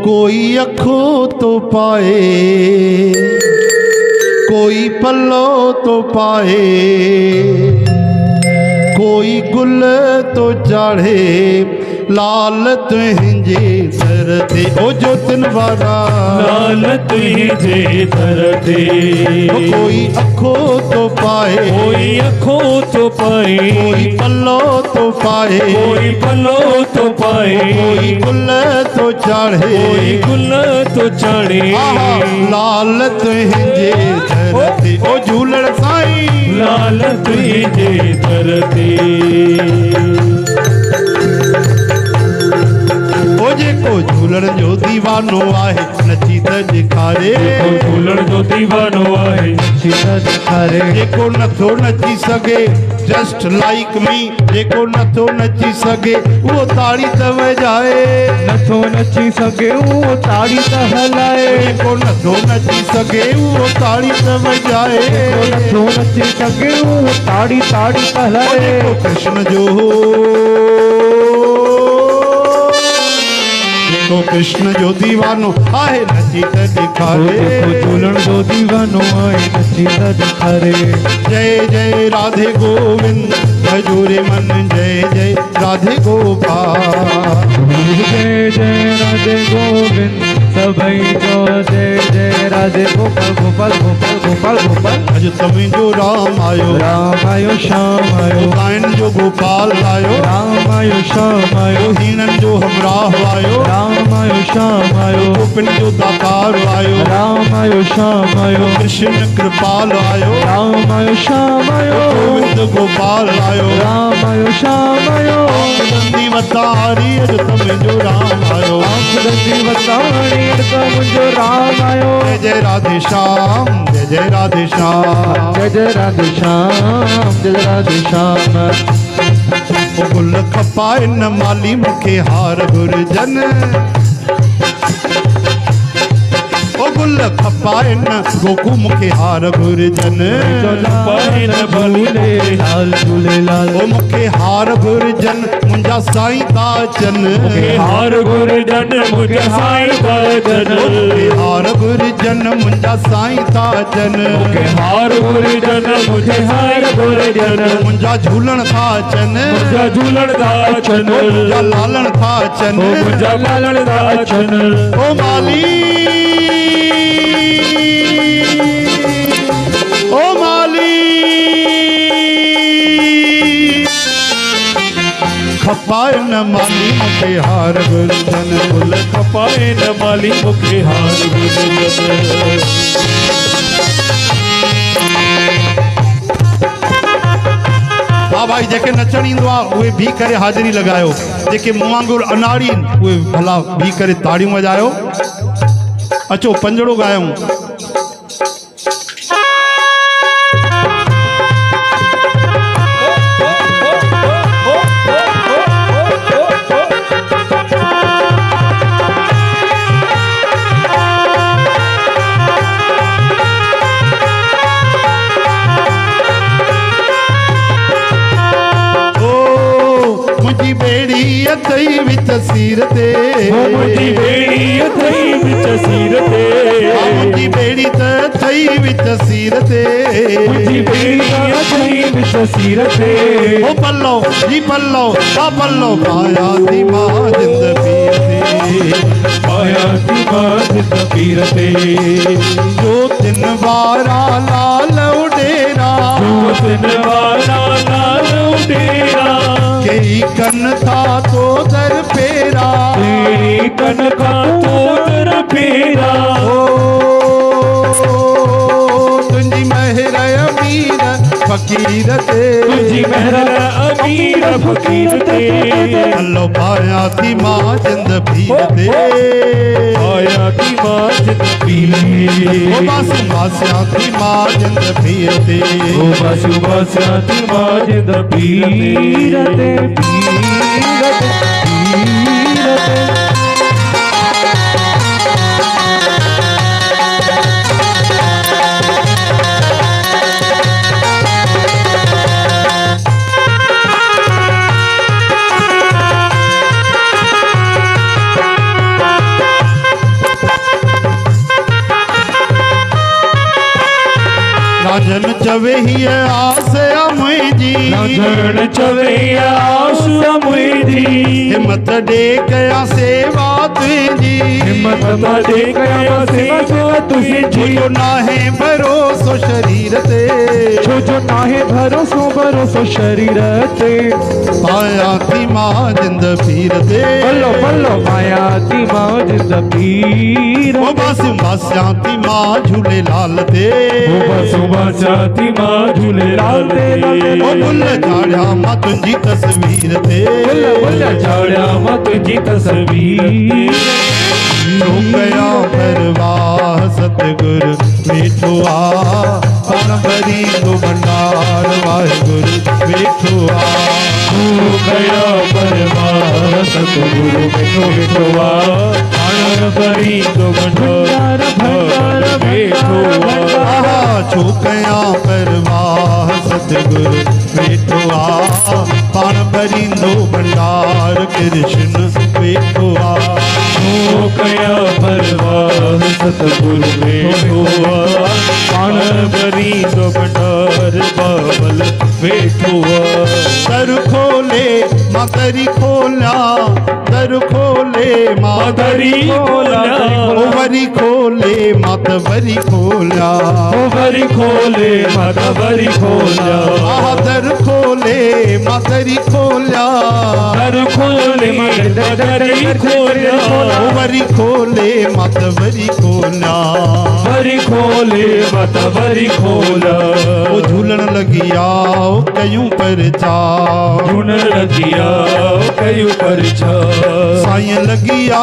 कोई अखों तो पाए, कोई पल्लो तो पाए, कोई गुल तो चाढ़े, लाल तुझे सर दे ओ जो तिन वारा, लाल तुझे दर दे। कोई अखो तो पाए, कोई अखों तो पाए, कोई पल्लो तो पाए, कोई पल्लो तो पाए, कोई गुल तो चाढ़े, कोई गुल तो चढ़े। लाल तुझे सर दे ओ झूलण साईं, लाल तुझे दर दे। ओ जेको झूलण जो दीवानो आहे नची त ॾेखारे, झूलण जो दीवानो आहे नची त ॾेखारे। जेको नथो नची सघे जस्ट लाइक मी, जेको नथो नची सघे उहो ताड़ी त वॼाए, नथो नची सघे उहो ताड़ी त हलाए, जेको नथो नची सघे उहो ताड़ी त वॼाए, नथो नची सघे उहो ताड़ी ताड़ी त हलाए। जेको कृष्ण जो तो कृष्ण जो दीवानो आहे नची त ॾेखारे, झूलण जो दीवानो आहे नची त ॾेखारे। जय जय राधे गोविंद भजोरे मन, जय जय राधे गोपाल, जय जय राधे गोविंद सभई जो जय जय राधे गोपाल गोपाल गोपाल गोपाल गोपाल। अज तुंहिंजो राम आयो, राम आयो श्याम आयो, गायन जो गोपाल आयो, राम आयो श्याम आयो, हीनन जो हमराह आयो, राम आयो श्याम आयो, गोपिन जो दातार आयो, राम आयो श्याम आयो, कृष्ण कृपाल आयो, राम आयो श्याम आयो, गोविंद गोपाल आयो, राम आयो श्याम आयो। दंदी वतारी अज तुंहिंजो राम आयो, दंदी वतारी अज मुंहिंजो राम आयो। जय जय राधे श्याम, जय जय राधे श्याम, जय जय राधे श्याम, जय जय राधे श्याम। ओ गुल खपाए न माली मूंखे हार घुरजन, ओ गुल खपाए न गोकू मूंखे हार घुरजन, पाए न भले लाल झूलेलाल। ओ मूंखे हार घुरजन मुंहिंजा साईं था अचनि, हार घुरजन मुंहिंजा साईं था अचनि, मूंखे हार घुरजन मुंहिंजा साईं था अचनि, हार घुरजन मुंहिंजा साईं घुरजन, मुंहिंजा झूलण था अचनि, मुंहिंजा झूलण था अचनि, मुंहिंजा लालण था अचनि, मुंहिंजा लालण था अचनि। ओ माली, ओ माली खपाए न माली मूंखे हार घुरजन, गुल खपाए न माली मूंखे हार घुरजन। हा भाई जेके नचण ईंदो आहे उहे बीह करे हाज़िरी लॻायो, जेके मूं वांगुरु अनाड़ी आहिनि उहे भला बीह करे ताड़ियूं वॼायो। अचो पंजड़ो ॻायूं। मुंहिंजी बेड़ी अथई विच सीर ते, मुंहिंजी बेड़ी अथई विच सीर ते, मुंहिंजी बेड़ी त अथई विच सीर ते, मुंहिंजी बेड़ी अथई विच सीर ते। ओ पल्लो जी पल्लो आ पल्लो पाया थी मां जिंद पीर ते, पाया थी मां जिंद पीर ते, जो तिन वारा लाल उडेरा, जो तिन वारा लाल उडेरा, कई कन था तो दर फेरा, तेरी कन का तो दर फेरा। तुंहिंजी महर अमीर फकीर ते, तुझी महर अमीर फकीर ते, अल्लो पाया थी मां जिंद पीर ते, पाया थी मां जिंद पीर ते, ओ बासु बासिया थी मां जिंद पीर ते, ओ बासु बासिया थी मां जिंद पीर ते, पीर ते, पीर ते। चवे ही आस मुंहिंजी लाजण चवे आस मुंहिंजी हिम्मत ॾेकया सेवा तुंहिंजी हिम्मत दे कया सेवा तुझी जो नाहे भरोसो शरीर ते जो नाहे भरोसो शरीर ते पाया थी मां जिंद पीर ते बल्लो बल्लो माया ती मां जिंद पीर ओ बासिया थी मां झूलेलाल ते ओ बसुमा चाती मां झूलेलाल ते ओ बुल झाड़िया मां तुंहिंजी तस्वीर ते बुल झाड़िया मां तुझी तस्वीर कया परवाह सतगुर वेठो आ पाण भरी तो भंडार वाहिगुरु वेठो आ कया परवाह सतगुरु वेठो वेठो आ पाण भरी तो भंडार भंडार वेठो आ छो कया परवाह सतगुर वेठो आ पाण भरींदो भंडार कृष्ण वेठो आ कया परवाह सतगुरु वेठो आ पाण भरी तो भंडार बाबल वेठो आ दर खोले मां दरी खोला दर खोले मां दरी खोला ओ वरी खोले मां त वरी खोला ओ वरी खोले माता वरी खोला आह दर खोले मां दरी खोला दर खोले माता दरी खोला ओ वरी खोले मां त वरी खोला वरी खोले माता वरी खोला ओ झूलण लगी आओ कयूं पर चा झूलण लगिया कयूं पर छा साईं लगी आ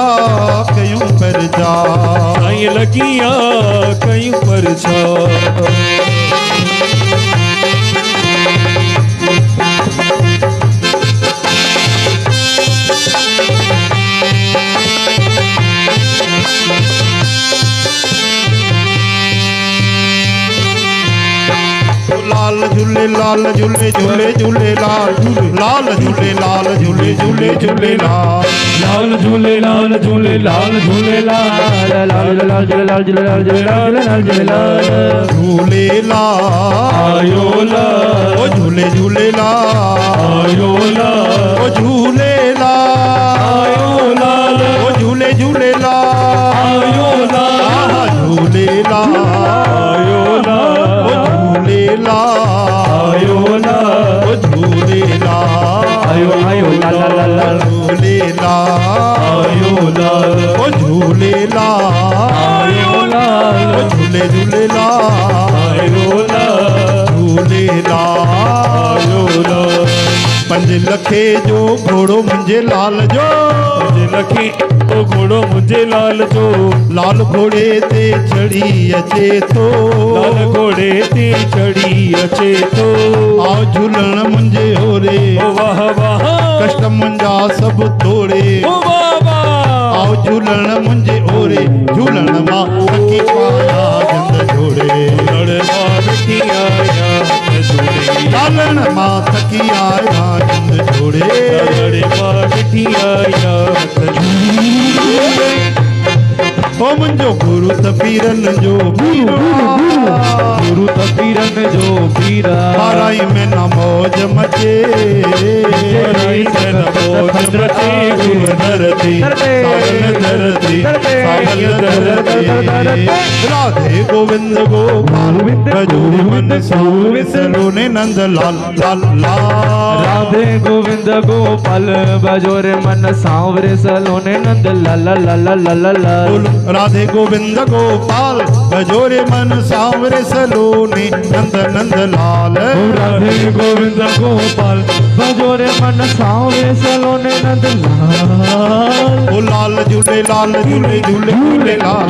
कयूं पर जा साईं लगिया कयूं पर छा लाल झूले लाल झूले झूले झूले लाल लाल झूले लाल झूले झूले झूले लाल लाल झूले लाल झूले लाल झूले लाल लाल लाल झूले लाल झूले लाल झूले लाल लाल झूले लाल झूले लाल आयो लाल ओ झूले झूले लाल आयो लाल ओ झूले लाल आयो लाल ओ झूले झूले लाल आयो लाल आहा झूले लाल आयो लाल ओ झूले लाल आयो लाल ओ झूले लाल आयो आयो लाल लाल लाल झूले लाल आयो लाल ओ झूले लाल आयो लाल ओ झूले झूले लाल आयो लाल झूले लाल आयो लाल 5 लखे जो घोड़ो मुंहिंजे लाल जो मुझे लखी तो घोड़ो मुझे लाल जो लाल घोड़े ते चढ़ी अचे थो लाल घोड़े ते चढ़ी अचे तो आओ झूलण मुंहिंजे ओरे ओ वाह वाह कष्ट मुंहिंजा सभु तोड़े ओ वाह वाह आओ झूलण मुंहिंजे ओरे झूलण मां थकी पाया जिंद जोड़े लड़ मार की आया जोड़े लालण मां थकी आया जिंद जोड़े लड़ मार की आया ओ मुंहिंजो गुरु त पीरनि जो पीर गुरु त पीरन जो पीरा बाराई में न मौज मचे बाराई में न मौज मचे, गुरु धरती सावल धरती सावल धरती राधे गोविंद गोपाल भजो मन सो ने नंद लाल लाल लाल राधे गोविंद गोपाल बजो रे मन सांवरे सलोने नंद लाला लाला लाला लाल राधे गोविंद गोपाल भजोरे मन सांवरे सलोने नंद नंद लाल राधे गोविंद गोपाल बजो रे मन सांवरे सलोने नंद लाल ओ लाल झूले लाल झूले झूले झूले लाल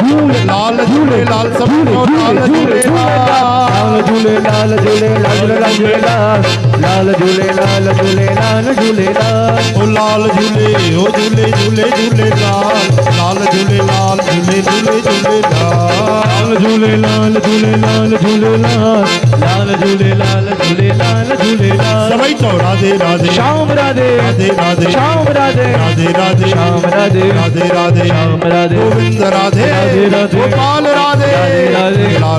लाल झूले लाल सबको लाल झूले लाल झूले लाल झूले लाल लाल झूले लाल झूले लाल झूले लाल झूले लाल ओ लाल झूले ओ झूले झूले झूले लाल झूले लाल झूले झूले झूले लाल झूले लाल झूले लाल झूले लाल झूले लाल झूले लाल झूले लाल सभी तो राधे राधे श्याम राधे राधे राधे श्याम राधे राधे राधे श्याम राधे राधे राधे श्याम राधे गोविंद राधे राधे राधे गोपाल राधे राधे राधे लाल